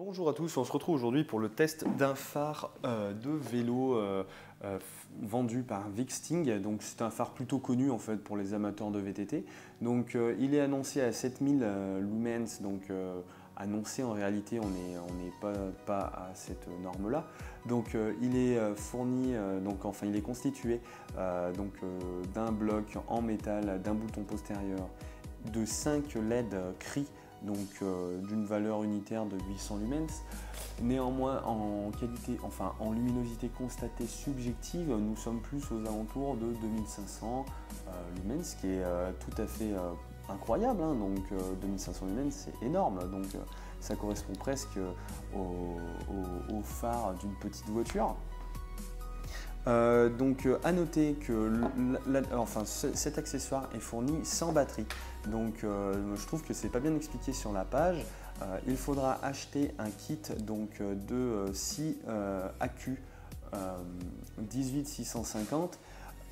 Bonjour à tous, on se retrouve aujourd'hui pour le test d'un phare de vélo vendu par Vixting. Donc c'est un phare plutôt connu en fait pour les amateurs de VTT. Donc il est annoncé à 7000 lumens, donc annoncé en réalité on n'est pas à cette norme là. Donc il est fourni, il est constitué d'un bloc en métal, d'un bouton postérieur, de 5 LED CRI, donc d'une valeur unitaire de 800 lumens. Néanmoins, en luminosité constatée subjective, nous sommes plus aux alentours de 2500 lumens, ce qui est tout à fait incroyable, hein. Donc 2500 lumens, c'est énorme, donc ça correspond presque au phare d'une petite voiture. À noter que cet accessoire est fourni sans batterie, donc je trouve que c'est pas bien expliqué sur la page. Il faudra acheter un kit de 6 accus 18650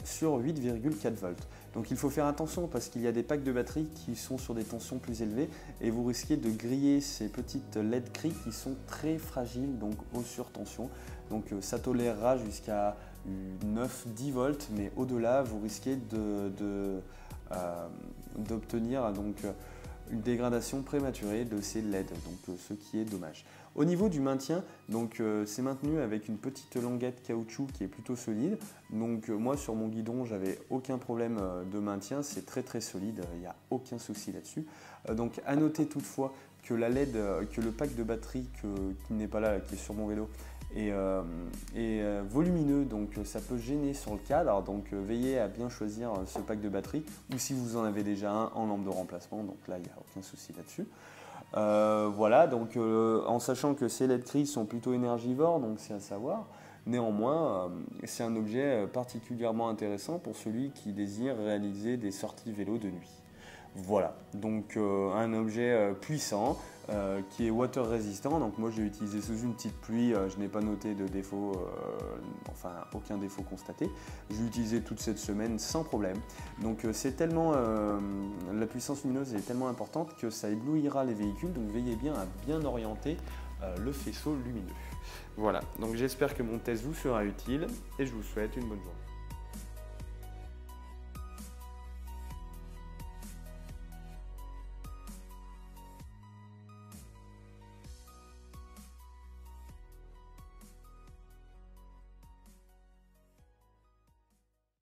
sur 8,4 volts. Donc il faut faire attention parce qu'il y a des packs de batterie qui sont sur des tensions plus élevées et vous risquez de griller ces petites LED CRI qui sont très fragiles, donc aux surtensions. Donc ça tolérera jusqu'à 9-10 volts, mais au-delà vous risquez d'obtenir une dégradation prématurée de ces LED, ce qui est dommage. Au niveau du maintien, c'est maintenu avec une petite languette caoutchouc qui est plutôt solide. Donc moi sur mon guidon j'avais aucun problème de maintien, c'est très solide, il n'y a aucun souci là-dessus. Donc à noter toutefois que la LED, que le pack de batterie qui n'est pas là, qui est sur mon vélo, est volumineux, donc ça peut gêner sur le cadre, donc veillez à bien choisir ce pack de batterie, ou si vous en avez déjà un en lampe de remplacement, donc là il n'y a aucun souci là-dessus. Voilà, donc en sachant que ces LED CRI sont plutôt énergivores, donc c'est à savoir. Néanmoins, c'est un objet particulièrement intéressant pour celui qui désire réaliser des sorties vélo de nuit. Voilà, donc un objet puissant qui est water résistant. Donc moi je l'ai utilisé sous une petite pluie, je n'ai pas noté de défaut, aucun défaut constaté. Je l'ai utilisé toute cette semaine sans problème. Donc c'est tellement, la puissance lumineuse est tellement importante que ça éblouira les véhicules, donc veillez bien à bien orienter le faisceau lumineux. Voilà, donc j'espère que mon test vous sera utile et je vous souhaite une bonne journée.